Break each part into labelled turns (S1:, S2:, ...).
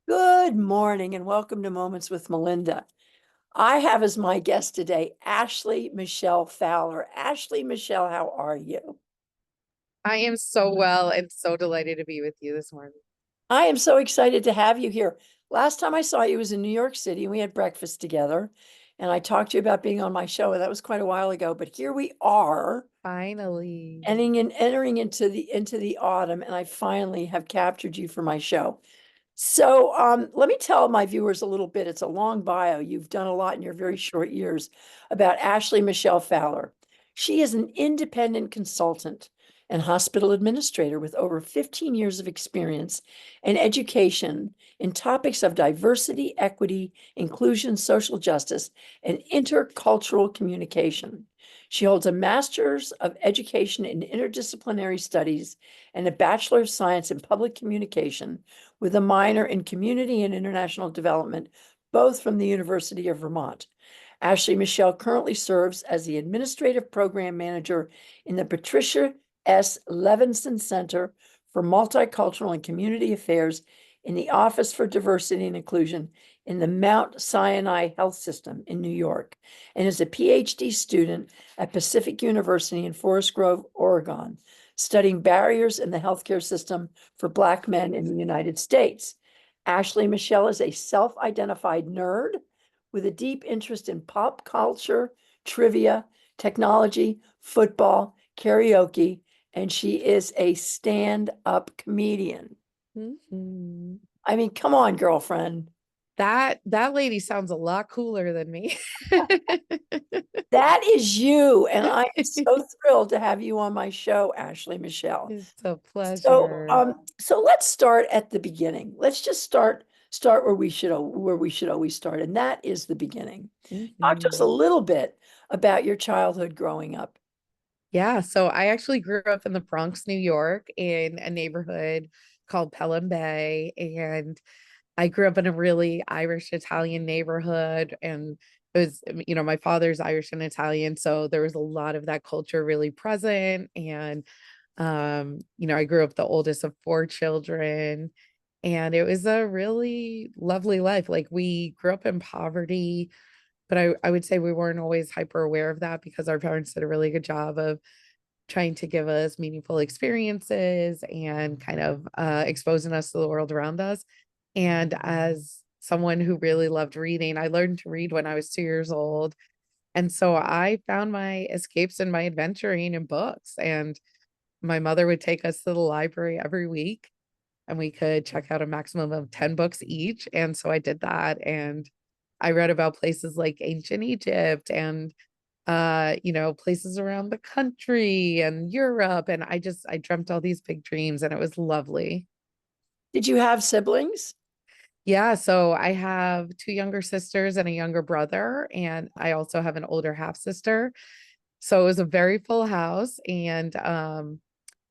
S1: Good morning and welcome to Moments with Melinda. I have as my guest today Ashley Michelle Fowler. Ashley Michelle, how are you?
S2: I am so well and so delighted to be with you this morning.
S1: I am so excited to have you here. Last time I saw you was in New York City and we had breakfast together. And I talked to you about being on my show, and that was quite a while ago. But here we are,
S2: Finally.
S1: entering into the autumn, and I finally have captured you for my show. So let me tell my viewers a little bit. It's a long bio. You've done a lot in your very short years about Ashley Michelle Fowler. She is an independent consultant and hospital administrator with over 15 years of experience and education in topics of diversity, equity, inclusion, social justice, and intercultural communication. She holds a Master's of Education in Interdisciplinary Studies and a Bachelor of Science in Public Communication with a minor in Community and International Development, both from the University of Vermont. Ashley Michelle currently serves as the Administrative Program Manager in the Patricia S. Levinson Center for Multicultural and Community Affairs in the Office for Diversity and Inclusion in the Mount Sinai Health System in New York, and is a PhD student at Pacific University in Forest Grove, Oregon, studying barriers in the healthcare system for Black men in the United States. Ashley Michelle is a self-identified nerd with a deep interest in pop culture, trivia, technology, football, karaoke, and she is a stand-up comedian.
S2: Mhm.
S1: I mean, come on, girlfriend.
S2: That lady sounds a lot cooler than me.
S1: That is you, and I am so thrilled to have you on my show, Ashley Michelle.
S2: It's a
S1: So,
S2: pleasure.
S1: so let's start at the beginning. Let's just start where we should always start, and that is the beginning. Talk to us a
S2: Mhm.
S1: little bit about your childhood growing up.
S2: Yeah, so I actually grew up in the Bronx, New York, in a neighborhood called Pelham Bay, and I grew up in a really Irish Italian neighborhood, and it was, my father's Irish and Italian, so there was a lot of that culture really present. And I grew up the oldest of four children, and it was a really lovely life. Like, we grew up in poverty, but I would say we weren't always hyper aware of that because our parents did a really good job of trying to give us meaningful experiences and kind of exposing us to the world around us. And as someone who really loved reading, I learned to read when I was 2 years old. And so I found my escapes and my adventuring in books. And my mother would take us to the library every week, and we could check out a maximum of 10 books each. And so I did that. And I read about places like ancient Egypt and places around the country and Europe. And I dreamt all these big dreams, and it was lovely.
S1: Did you have siblings?
S2: Yeah, so I have two younger sisters and a younger brother, and I also have an older half sister. So it was a very full house. And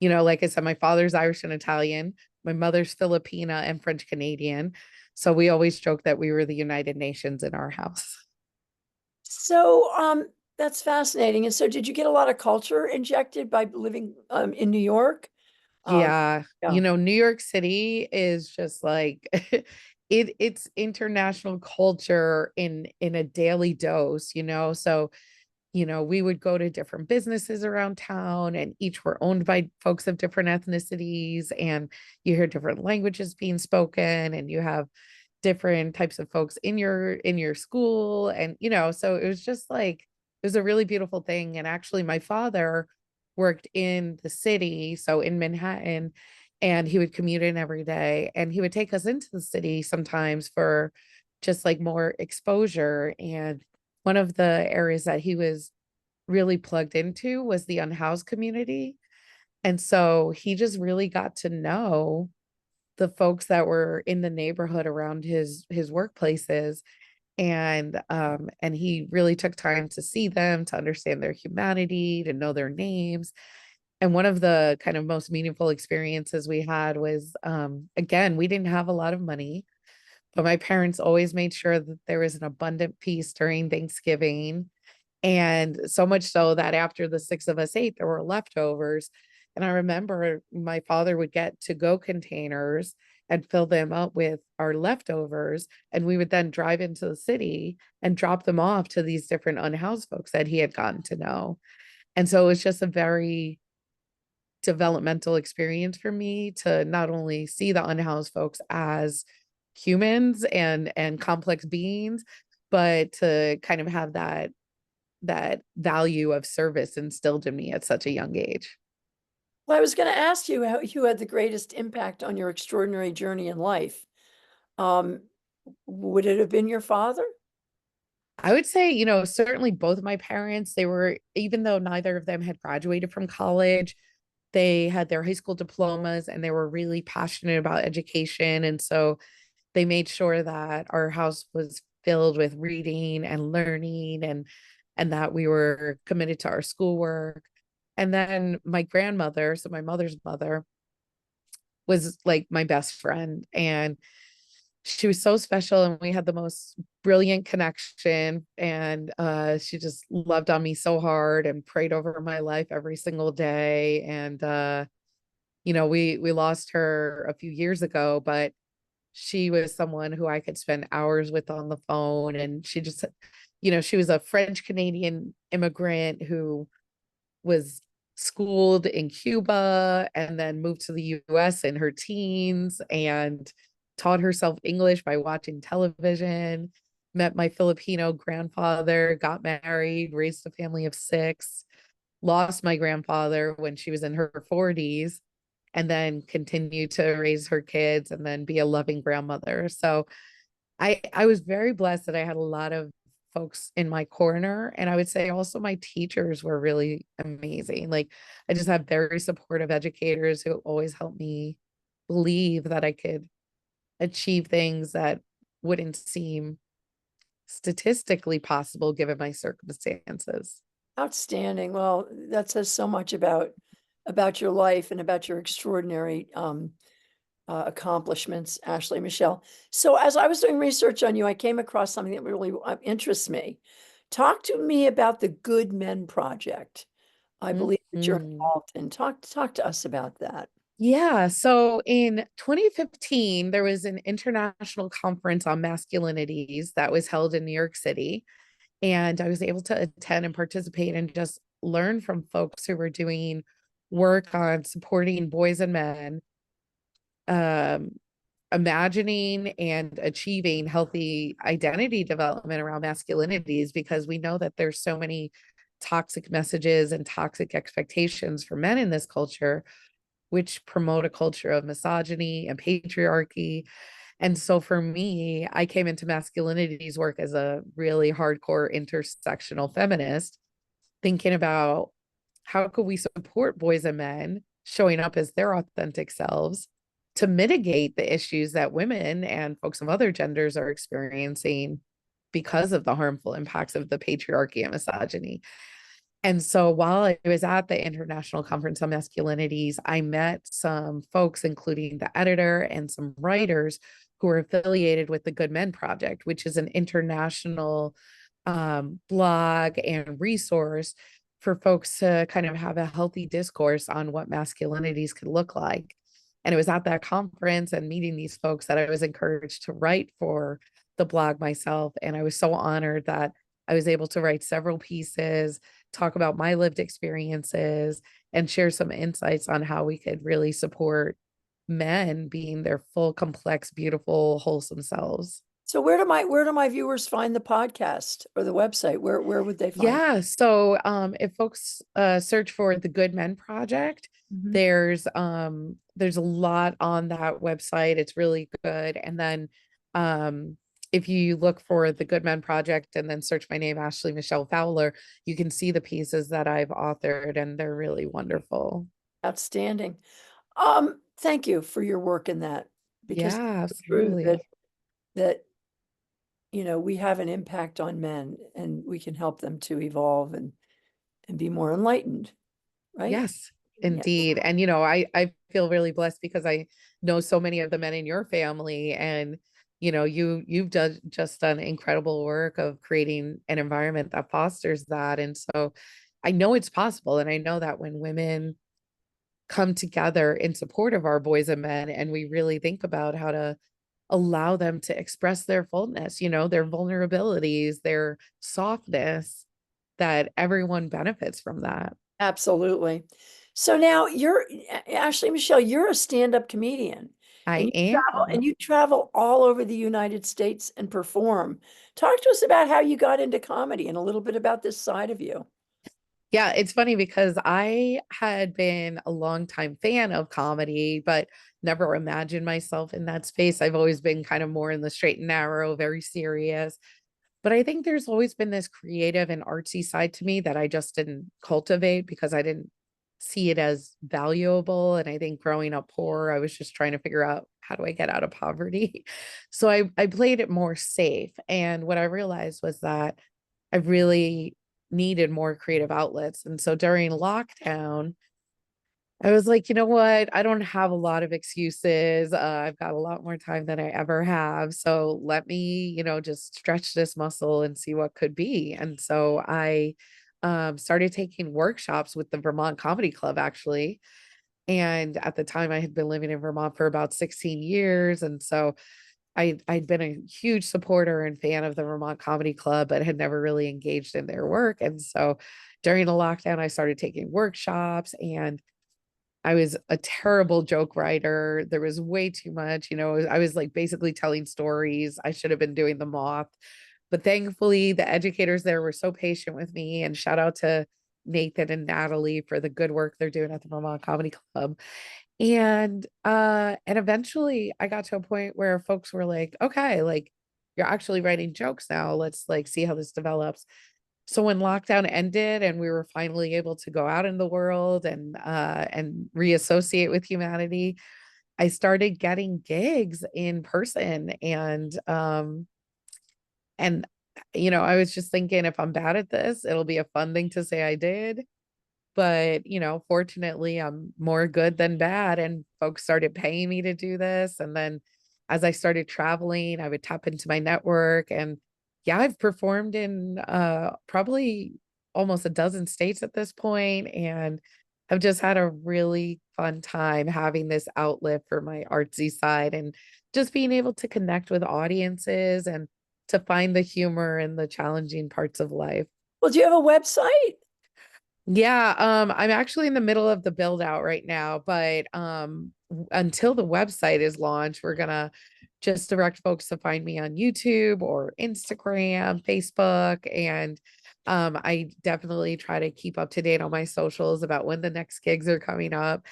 S2: like I said, my father's Irish and Italian, my mother's Filipina and French Canadian. So we always joke that we were the United Nations in our house.
S1: So, that's fascinating. And so, did you get a lot of culture injected by living in New York? Um,
S2: Yeah,
S1: yeah.
S2: New York City is just like it's international culture in a daily dose, So, we would go to different businesses around town, and each were owned by folks of different ethnicities, and you hear different languages being spoken, and you have different types of folks in your school. And so it was just like it was a really beautiful thing. And actually my father worked in the city, so in Manhattan, and he would commute in every day, and he would take us into the city sometimes for just like more exposure. And one of the areas that he was really plugged into was the unhoused community. And so he just really got to know the folks that were in the neighborhood around his workplaces. And he really took time to see them, to understand their humanity, to know their names. And one of the kind of most meaningful experiences we had was, again, we didn't have a lot of money, but my parents always made sure that there was an abundant feast during Thanksgiving. And so much so that after the six of us ate, there were leftovers. And I remember my father would get to-go containers and fill them up with our leftovers. And we would then drive into the city and drop them off to these different unhoused folks that he had gotten to know. And so it was just a very developmental experience for me to not only see the unhoused folks as humans and complex beings, but to kind of have that value of service instilled in me at such a young age.
S1: Well, I was going to ask you how you had the greatest impact on your extraordinary journey in life. Um, would it have been your father?
S2: I would say, certainly both of my parents, they were, even though neither of them had graduated from college, they had their high school diplomas and they were really passionate about education. And so they made sure that our house was filled with reading and learning and that we were committed to our schoolwork. And then my grandmother, so my mother's mother, was like my best friend. And she was so special and we had the most brilliant connection. And she just loved on me so hard and prayed over my life every single day. And we lost her a few years ago, but she was someone who I could spend hours with on the phone. And she just, she was a French Canadian immigrant who was schooled in Cuba and then moved to the US in her teens and taught herself English by watching television, met my Filipino grandfather, got married, raised a family of 6, lost my grandfather when she was in her 40s, and then continued to raise her kids and then be a loving grandmother. So I was very blessed that I had a lot of folks in my corner. And I would say also my teachers were really amazing. Like I just have very supportive educators who always helped me believe that I could achieve things that wouldn't seem statistically possible given my circumstances.
S1: Outstanding. Well, that says so much about your life and about your extraordinary accomplishments, Ashley, Michelle. So as I was doing research on you, I came across something that really interests me. Talk to me about the Good Men Project. I believe that you're
S2: Mhm.
S1: involved in. Talk to us about that.
S2: Yeah. So in 2015, there was an international conference on masculinities that was held in New York City. And I was able to attend and participate and just learn from folks who were doing work on supporting boys and men, um, imagining and achieving healthy identity development around masculinities, because we know that there's so many toxic messages and toxic expectations for men in this culture, which promote a culture of misogyny and patriarchy. And so for me, I came into masculinities work as a really hardcore intersectional feminist, thinking about how could we support boys and men showing up as their authentic selves to mitigate the issues that women and folks of other genders are experiencing because of the harmful impacts of the patriarchy and misogyny. And so while I was at the International Conference on Masculinities, I met some folks, including the editor and some writers who are affiliated with the Good Men Project, which is an international blog and resource for folks to kind of have a healthy discourse on what masculinities could look like. And it was at that conference and meeting these folks that I was encouraged to write for the blog myself. And I was so honored that I was able to write several pieces, talk about my lived experiences, and share some insights on how we could really support men being their full, complex, beautiful, wholesome selves.
S1: So where do my viewers find the podcast or the website? Where would they find
S2: Yeah. So if folks search for the Good Men Project,
S1: it?
S2: there's a lot on that website. It's really good. And then if you look for the Good Men Project and then search my name, Ashley Michelle Fowler, you can see the pieces that I've authored and they're really wonderful.
S1: Outstanding. Thank you for your work in that, because
S2: Yeah,
S1: it's true that
S2: absolutely.
S1: that we have an impact on men and we can help them to evolve and be more enlightened, right?
S2: Yes,
S1: Yes.
S2: indeed. And I feel really blessed because I know so many of the men in your family, and you've done incredible work of creating an environment that fosters that. And so I know it's possible. And I know that when women come together in support of our boys and men, and we really think about how to allow them to express their fullness, their vulnerabilities, their softness, that everyone benefits from that.
S1: Absolutely. So now you're Ashley Michelle, you're a stand-up comedian
S2: I am.
S1: and you travel all over the United States and perform. Talk to us about how you got into comedy and a little bit about this side of you.
S2: Yeah, it's funny because I had been a longtime fan of comedy, but never imagined myself in that space. I've always been kind of more in the straight and narrow, very serious. But I think there's always been this creative and artsy side to me that I just didn't cultivate because I didn't see it as valuable. And I think growing up poor, I was just trying to figure out, how do I get out of poverty? So I played it more safe. And what I realized was that I really needed more creative outlets. And so during lockdown, I was like, you know what? I don't have a lot of excuses. I've got a lot more time than I ever have. So let me, just stretch this muscle and see what could be. And so I started taking workshops with the Vermont Comedy Club, actually. And at the time, I had been living in Vermont for about 16 years. And so I'd been a huge supporter and fan of the Vermont Comedy Club, but had never really engaged in their work. And so during the lockdown, I started taking workshops, and I was a terrible joke writer. There was way too much, I was like basically telling stories. I should have been doing the moth. But thankfully, the educators there were so patient with me. And shout out to Nathan and Natalie for the good work they're doing at the Vermont Comedy Club. And eventually I got to a point where folks were like, okay, like you're actually writing jokes now. Let's like see how this develops. So when lockdown ended and we were finally able to go out in the world and reassociate with humanity, I started getting gigs in person. And I was just thinking, if I'm bad at this, it'll be a fun thing to say I did. But fortunately, I'm more good than bad, and folks started paying me to do this. And then as I started traveling, I would tap into my network. And yeah, I've performed in probably almost a dozen states at this point, and I've just had a really fun time having this outlet for my artsy side, and just being able to connect with audiences and to find the humor in the challenging parts of life.
S1: Well, do you have a website?
S2: Yeah, I'm actually in the middle of the build out right now, but until the website is launched, we're gonna just direct folks to find me on YouTube or Instagram, Facebook, and I definitely try to keep up to date on my socials about when the next gigs are coming up.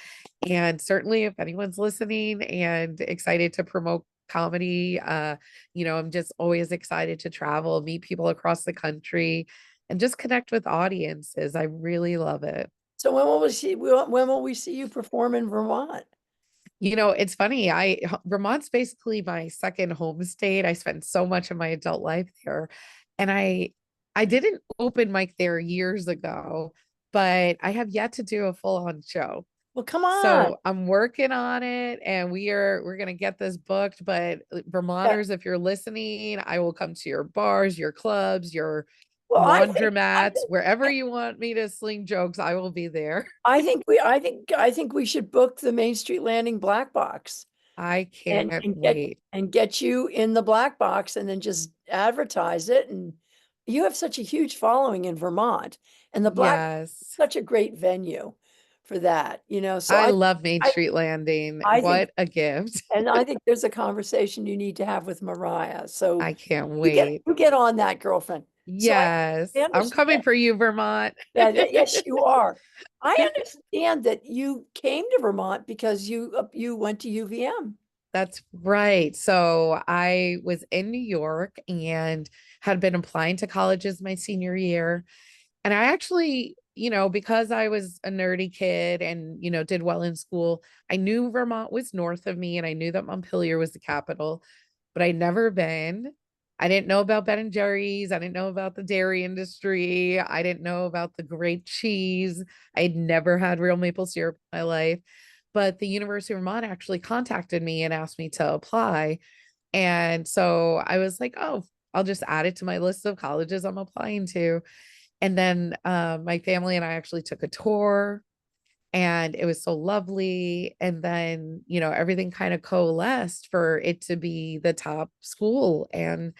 S2: And certainly if anyone's listening and excited to promote comedy, I'm just always excited to travel, meet people across the country, and just connect with audiences. I really love it.
S1: So when will we see you perform in Vermont?
S2: It's funny. Vermont's basically my second home state. I spent so much of my adult life there. And I didn't open mic there years ago, but I have yet to do a full-on show.
S1: Well, come on.
S2: So I'm working on it, and we're gonna get this booked. But
S1: Yeah.
S2: Vermonters, if you're listening, I will come to your bars, your clubs, your
S1: Well,
S2: laundromats, wherever you want me to sling jokes, I will be there.
S1: I think we should book the Main Street Landing Black Box
S2: I
S1: and
S2: can't
S1: and get
S2: wait.
S1: and get you in the black box and then just advertise it. And you have such a huge following in Vermont, and the black
S2: Yes.
S1: such a great venue for that. So
S2: I
S1: I
S2: love Main
S1: I
S2: Street Landing.
S1: I think
S2: What a gift.
S1: and I think there's a conversation you need to have with Mariah. So
S2: I can't
S1: you get
S2: wait.
S1: you get on that, girlfriend. So I
S2: Yes. I'm coming
S1: understand.
S2: for you, Vermont.
S1: Yeah, yes, you are. I understand that you came to Vermont because you went to UVM.
S2: That's right. So I was in New York and had been applying to colleges my senior year. And I actually, because I was a nerdy kid and, did well in school, I knew Vermont was north of me and I knew that Montpelier was the capital, but I'd never been. I didn't know about Ben and Jerry's. I didn't know about the dairy industry. I didn't know about the great cheese. I'd never had real maple syrup in my life. But the University of Vermont actually contacted me and asked me to apply. And so I was like, oh, I'll just add it to my list of colleges I'm applying to. And then my family and I actually took a tour. and it was so lovely. And then, everything kind of coalesced for it to be the top school. And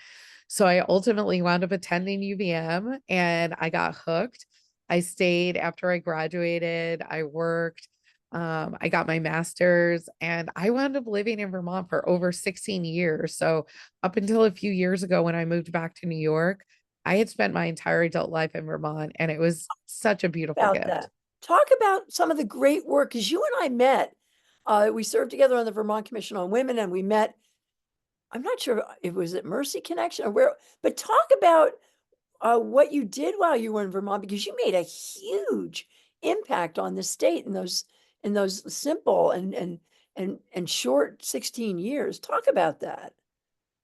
S2: so I ultimately wound up attending UVM and I got hooked. I stayed after I graduated. I worked. I got my master's and I wound up living in Vermont for over 16 years. So up until a few years ago when I moved back to New York, I had spent my entire adult life in Vermont and it was such a beautiful
S1: About
S2: gift.
S1: that. Talk about some of the great work, because you and I met, we served together on the Vermont Commission on Women, and we met, I'm not sure if it was at Mercy Connection or where, but talk about what you did while you were in Vermont, because you made a huge impact on the state in those simple and short 16 years. Talk about that.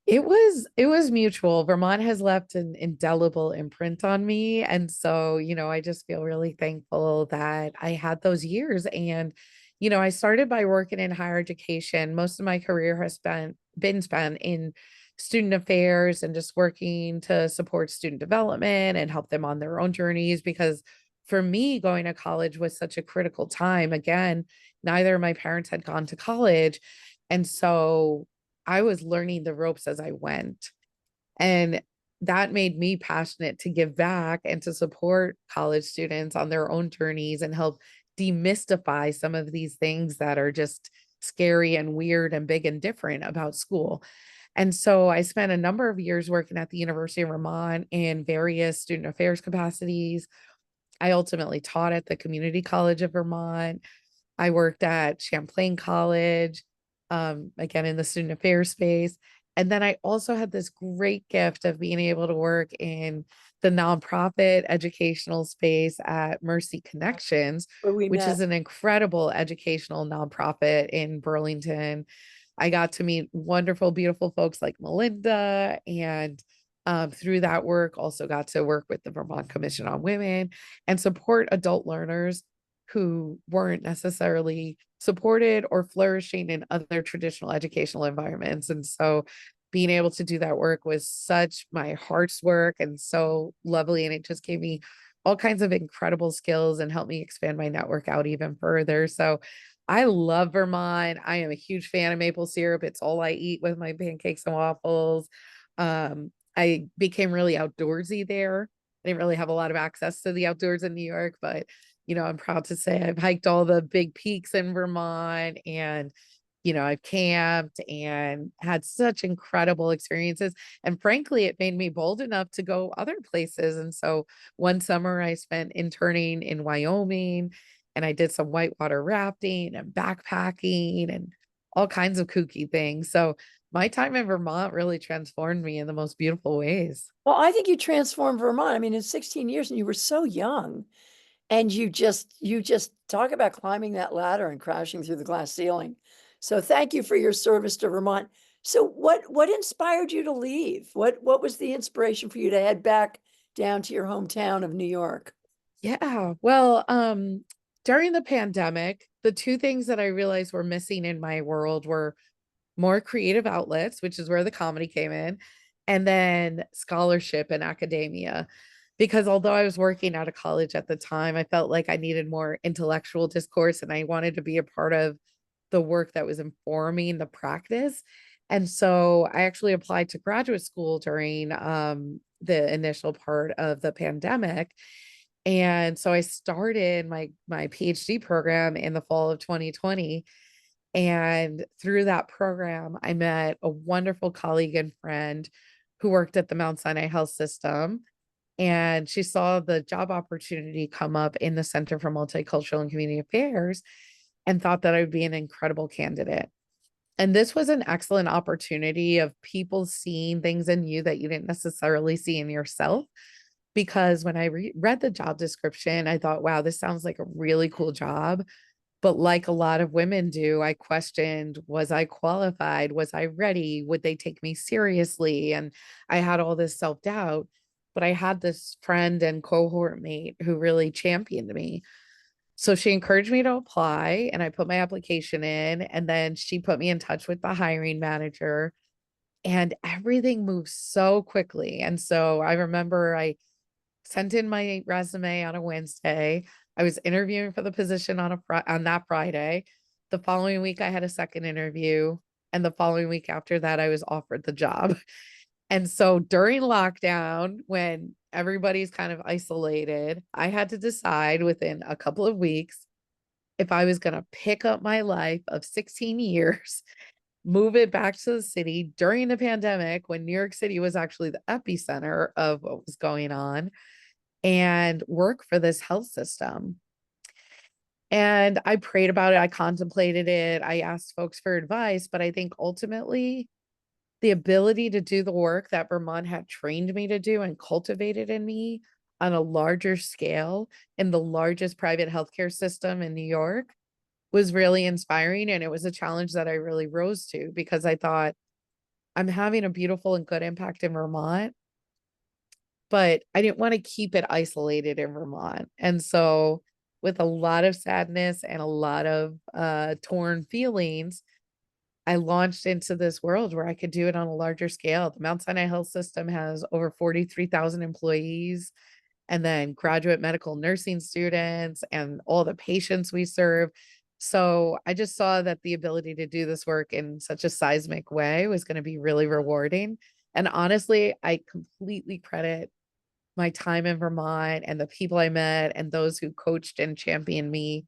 S2: It was mutual. Vermont has left an indelible imprint on me. And so, I just feel really thankful that I had those years. And, I started by working in higher education. Most of my career has been spent in student affairs and just working to support student development and help them on their own journeys. Because for me, going to college was such a critical time. Again, neither of my parents had gone to college. And so I was learning the ropes as I went. And that made me passionate to give back and to support college students on their own journeys and help demystify some of these things that are just scary and weird and big and different about school. And so I spent a number of years working at the University of Vermont in various student affairs capacities. I ultimately taught at the Community College of Vermont. I worked at Champlain College, again in the student affairs space. And then I also had this great gift of being able to work in the nonprofit educational space at Mercy Connections,
S1: Where we
S2: which is
S1: met.
S2: an incredible educational nonprofit in Burlington. I got to meet wonderful, beautiful folks like Melinda, and through that work, also got to work with the Vermont Commission on Women and support adult learners who weren't necessarily supported or flourishing in other traditional educational environments. And so being able to do that work was such my heart's work and so lovely. And it just gave me all kinds of incredible skills and helped me expand my network out even further. So I love Vermont. I am a huge fan of maple syrup. It's all I eat with my pancakes and waffles. I became really outdoorsy there. I didn't really have a lot of access to the outdoors in New York, but I'm proud to say I've hiked all the big peaks in Vermont and, I've camped and had such incredible experiences. And frankly, it made me bold enough to go other places. And so one summer I spent interning in Wyoming and I did some whitewater rafting and backpacking and all kinds of kooky things. So my time in Vermont really transformed me in the most beautiful ways.
S1: Well, I think you transformed Vermont. I mean, in 16 years, and you were so young. And you just talk about climbing that ladder and crashing through the glass ceiling. So thank you for your service to Vermont. So what inspired you to leave? What was the inspiration for you to head back down to your hometown of New York?
S2: Yeah. Well, during the pandemic, the two things that I realized were missing in my world were more creative outlets, which is where the comedy came in, and then scholarship and academia. Because although I was working out of college at the time, I felt like I needed more intellectual discourse and I wanted to be a part of the work that was informing the practice. And so I actually applied to graduate school during the initial part of the pandemic. And so I started my PhD program in the fall of 2020. And through that program, I met a wonderful colleague and friend who worked at the Mount Sinai Health System. And she saw the job opportunity come up in the Center for Multicultural and Community Affairs and thought that I would be an incredible candidate. And this was an excellent opportunity of people seeing things in you that you didn't necessarily see in yourself. Because when I read the job description, I thought, wow, this sounds like a really cool job. But like a lot of women do, I questioned, was I qualified? Was I ready? Would they take me seriously? And I had all this self-doubt, but I had this friend and cohort mate who really championed me. So she encouraged me to apply and I put my application in and then she put me in touch with the hiring manager and everything moved so quickly. And so I remember I sent in my resume on a Wednesday. I was interviewing for the position on that Friday. The following week, I had a second interview. And the following week after that, I was offered the job. And so during lockdown, when everybody's kind of isolated, I had to decide within a couple of weeks if I was going to pick up my life of 16 years, move it back to the city during the pandemic when New York City was actually the epicenter of what was going on, and work for this health system. And I prayed about it. I contemplated it. I asked folks for advice, but I think ultimately the ability to do the work that Vermont had trained me to do and cultivated in me on a larger scale in the largest private healthcare system in New York was really inspiring. And it was a challenge that I really rose to, because I thought, I'm having a beautiful and good impact in Vermont, but I didn't want to keep it isolated in Vermont. And so, with a lot of sadness and a lot of torn feelings, I launched into this world where I could do it on a larger scale. The Mount Sinai Health System has over 43,000 employees, and then graduate medical nursing students and all the patients we serve. So I just saw that the ability to do this work in such a seismic way was going to be really rewarding. And honestly, I completely credit my time in Vermont and the people I met and those who coached and championed me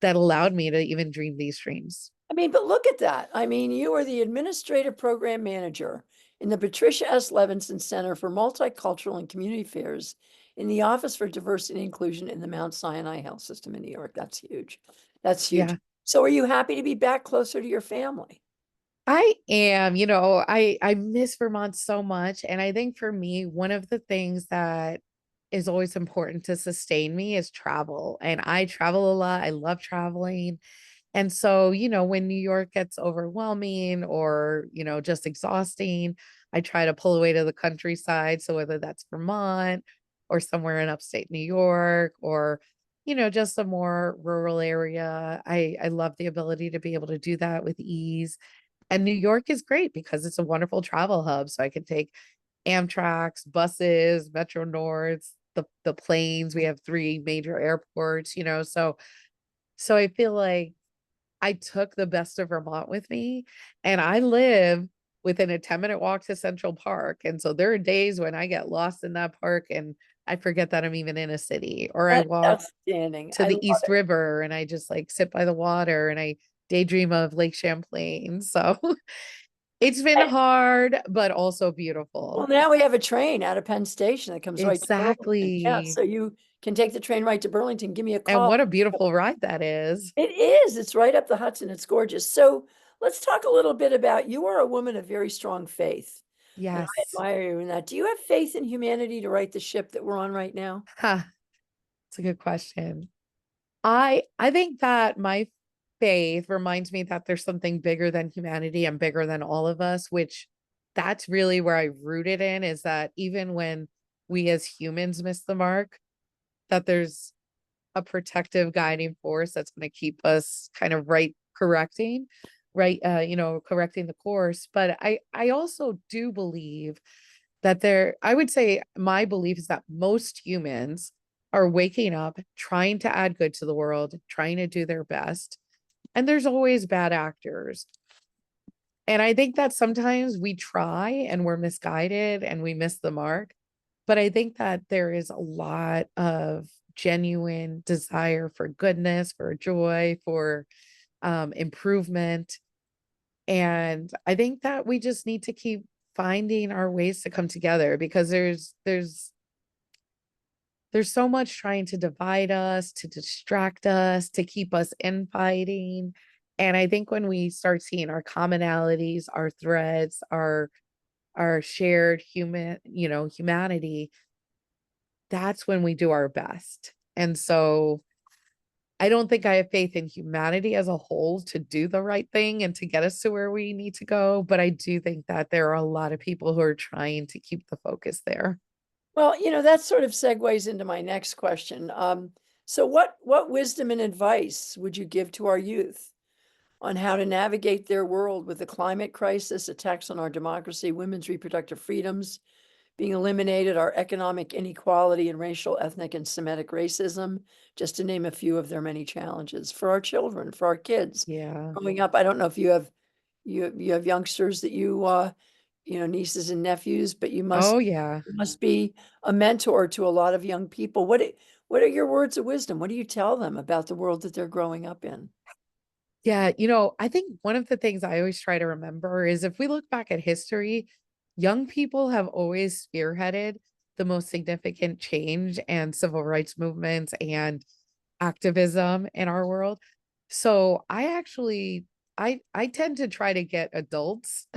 S2: that allowed me to even dream these dreams.
S1: I mean, but look at that. I mean, you are the administrative program manager in the Patricia S. Levinson Center for Multicultural and Community Affairs in the Office for Diversity and Inclusion in the Mount Sinai Health System in New York. That's huge. That's huge.
S2: Yeah.
S1: So are you happy to be back closer to your family?
S2: I am, I miss Vermont so much. And I think for me, one of the things that is always important to sustain me is travel. And I travel a lot. I love traveling. And so, when New York gets overwhelming or, just exhausting, I try to pull away to the countryside. So whether that's Vermont or somewhere in upstate New York or, just a more rural area, I love the ability to be able to do that with ease. And New York is great because it's a wonderful travel hub. So I can take Amtrak's, buses, Metro Norths, the planes. We have three major airports, so I feel like I took the best of Vermont with me, and I live within a 10-minute walk to Central Park. And so there are days when I get lost in that park and I forget that I'm even in a city, or I
S1: That's
S2: walk
S1: outstanding.
S2: to
S1: I
S2: the
S1: love
S2: East
S1: it.
S2: River and I just like sit by the water and I daydream of Lake Champlain. So it's been hard, but also
S1: Well,
S2: beautiful.
S1: now we have a train out of Penn Station that comes right to Burlington. Yeah,
S2: Exactly.
S1: so you can take the train right to Burlington. Give me a
S2: And
S1: call.
S2: what a beautiful ride that is.
S1: It is. It's right up the Hudson. It's gorgeous. So let's talk a little bit about, you are a woman of very strong faith, and I
S2: Yes.
S1: admire you in that. Do you have faith in humanity to right the ship that we're on right now?
S2: Ha, it's a good question. I think that my faith reminds me that there's something bigger than humanity and bigger than all of us, which that's really where I rooted in, is that even when we as humans miss the mark, that there's a protective guiding force that's going to keep us kind of correcting the course. But I also do believe that I would say my belief is that most humans are waking up, trying to add good to the world, trying to do their best. And there's always bad actors. And I think that sometimes we try and we're misguided and we miss the mark. But I think that there is a lot of genuine desire for goodness, for joy, for improvement. And I think that we just need to keep finding our ways to come together, because there's so much trying to divide us, to distract us, to keep us infighting. And I think when we start seeing our commonalities, our threads, our shared humanity, that's when we do our best. And so I don't think I have faith in humanity as a whole to do the right thing and to get us to where we need to go. But I do think that there are a lot of people who are trying to keep the focus there.
S1: Well, that sort of segues into my next question. So what wisdom and advice would you give to our youth on how to navigate their world with the climate crisis, attacks on our democracy, women's reproductive freedoms, being eliminated are economic inequality and racial, ethnic, and Semitic racism, just to name a few of their many challenges for our children, for our kids
S2: Yeah.
S1: growing up. I don't know if you have youngsters that nieces and nephews, but
S2: Oh, yeah.
S1: you must be a mentor to a lot of young people. What are your words of wisdom? What do you tell them about the world that they're growing up in?
S2: Yeah, I think one of the things I always try to remember is if we look back at history, young people have always spearheaded the most significant change and civil rights movements and activism in our world. So I tend to try to get adults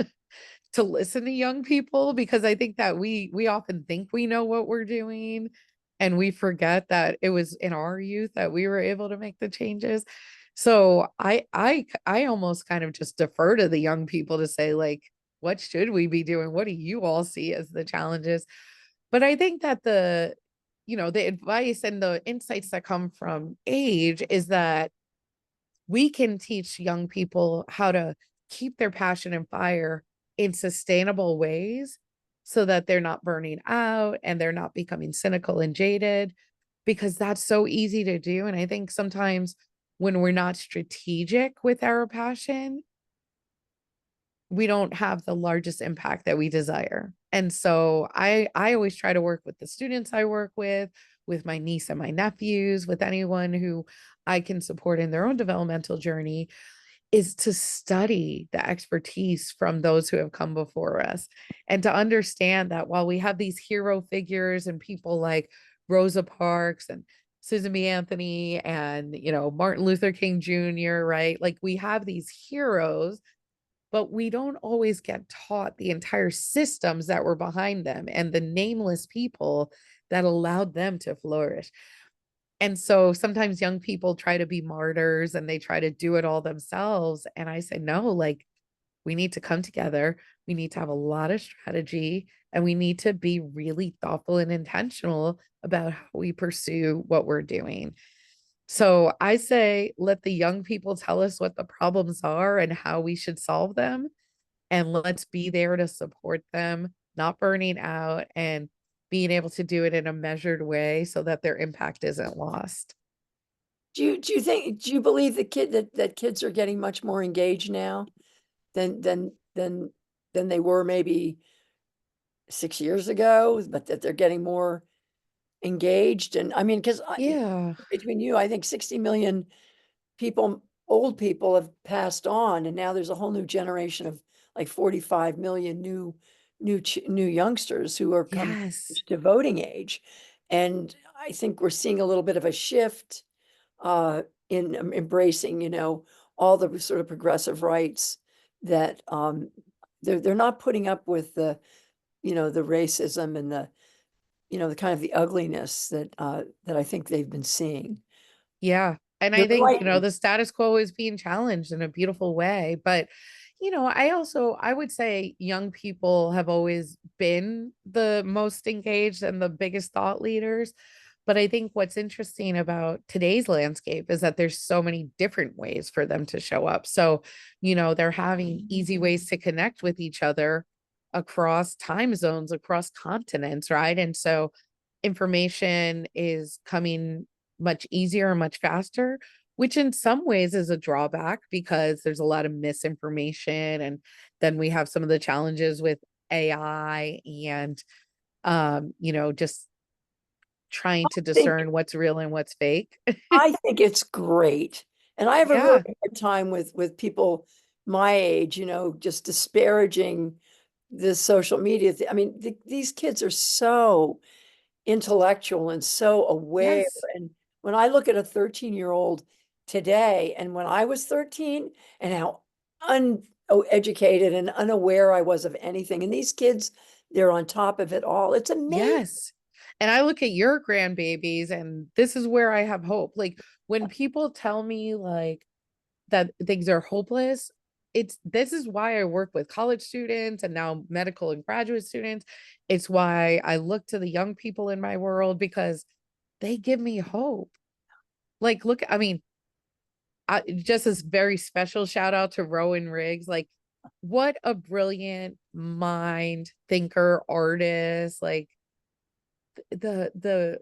S2: to listen to young people because I think that we often think we know what we're doing and we forget that it was in our youth that we were able to make the changes. So I almost kind of just defer to the young people to say like what should we be doing? What do you all see as the challenges? But I think that the advice and the insights that come from age is that we can teach young people how to keep their passion and fire in sustainable ways so that they're not burning out and they're not becoming cynical and jaded because that's so easy to do. And I think sometimes when we're not strategic with our passion, we don't have the largest impact that we desire. And so I always try to work with the students I work with my niece and my nephews, with anyone who I can support in their own developmental journey is to study the expertise from those who have come before us and to understand that while we have these hero figures and people like Rosa Parks and Susan B. Anthony and Martin Luther King Jr., right? Like we have these heroes, but we don't always get taught the entire systems that were behind them and the nameless people that allowed them to flourish. And so sometimes young people try to be martyrs and they try to do it all themselves. And I say, no, like we need to come together. We need to have a lot of strategy and we need to be really thoughtful and intentional about how we pursue what we're doing. So I say, let the young people tell us what the problems are and how we should solve them. And let's be there to support them, not burning out and being able to do it in a measured way so that their impact isn't lost.
S1: Do you believe that kids are getting much more engaged now than they were maybe 6 years ago, but that they're getting more engaged? And I mean, because
S2: Yeah.
S1: between you, I think 60 million people, old people have passed on, and now there's a whole new generation of like 45 million new youngsters who are coming
S2: Yes.
S1: to voting age. And I think we're seeing a little bit of a shift in embracing, all the sort of progressive rights that they're not putting up with the racism and the kind of the ugliness that I think they've been seeing.
S2: Yeah. And I
S1: You're
S2: think,
S1: right.
S2: the status quo is being challenged in a beautiful way. But, I would say young people have always been the most engaged and the biggest thought leaders. But I think what's interesting about today's landscape is that there's so many different ways for them to show up. So, they're having easy ways to connect with each other across time zones, across continents, right? And so information is coming much easier and much faster, which in some ways is a drawback because there's a lot of misinformation. And then we have some of the challenges with AI and, just trying to
S1: think
S2: discern what's real and what's fake.
S1: I think it's great. And I have a really
S2: Yeah.
S1: hard time with people my age, just disparaging the social media. I mean, these kids are so intellectual and so aware.
S2: Yes.
S1: And when I look at a 13-year-old today, and when I was 13, and how uneducated and unaware I was of anything, and these kids, they're on top of it all. It's amazing.
S2: Yes. And I look at your grandbabies, and this is where I have hope. Like when people tell me like that things are hopeless, this is why I work with college students and now medical and graduate students. It's why I look to the young people in my world because they give me hope. I mean, just this very special shout out to Rowan Riggs. Like what a brilliant mind, thinker, artist, like the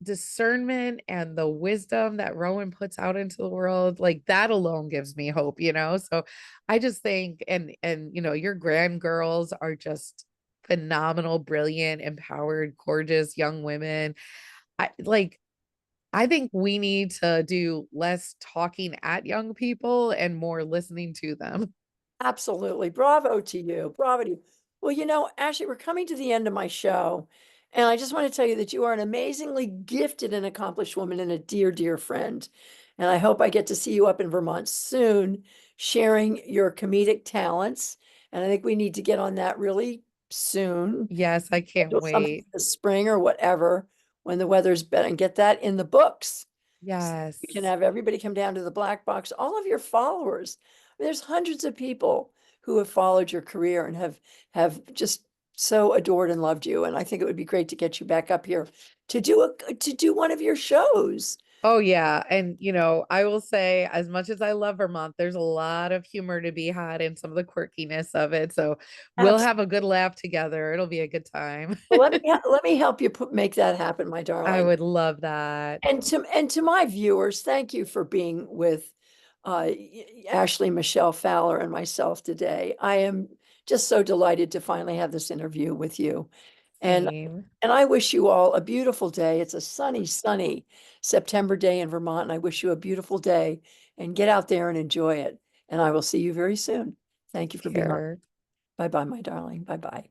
S2: discernment and the wisdom that Rowan puts out into the world, like that alone gives me hope, you know? So I just think, and you know, your grand girls are just phenomenal, brilliant, empowered, gorgeous young women. I think we need to do less talking at young people and more listening to them.
S1: Absolutely. Bravo to you. Bravo to you. Well, Ashley, we're coming to the end of my show. And I just want to tell you that you are an amazingly gifted and accomplished woman and a dear, dear friend. And I hope I get to see you up in Vermont soon, sharing your comedic talents. And I think we need to get on that really soon.
S2: Yes, I can't
S1: Schedule something
S2: wait.
S1: for the spring or whatever when the weather's better and get that in the books. We can
S2: Yes.
S1: have everybody come down to the black box, all of your followers. I mean, there's hundreds of people who have followed your career and have just so adored and loved you. And I think it would be great to get you back up here to do one of your shows.
S2: Oh yeah, and you know, I will say as much as I love Vermont, there's a lot of humor to be had in some of the quirkiness of it. So we'll have a good laugh together. It'll be a good time.
S1: Well, let me help you make that happen, my
S2: I
S1: darling.
S2: would love that.
S1: And to my viewers, thank you for being with Ashley, Michelle Fowler, and myself today. I am just so delighted to finally have this interview with you. And
S2: Same.
S1: and I wish you all a beautiful day. It's a sunny, sunny September day in Vermont, and I wish you a beautiful day and get out there and enjoy it. And I will see you very soon. Thank you for being on.
S2: Care.
S1: Bye bye, my darling. Bye bye.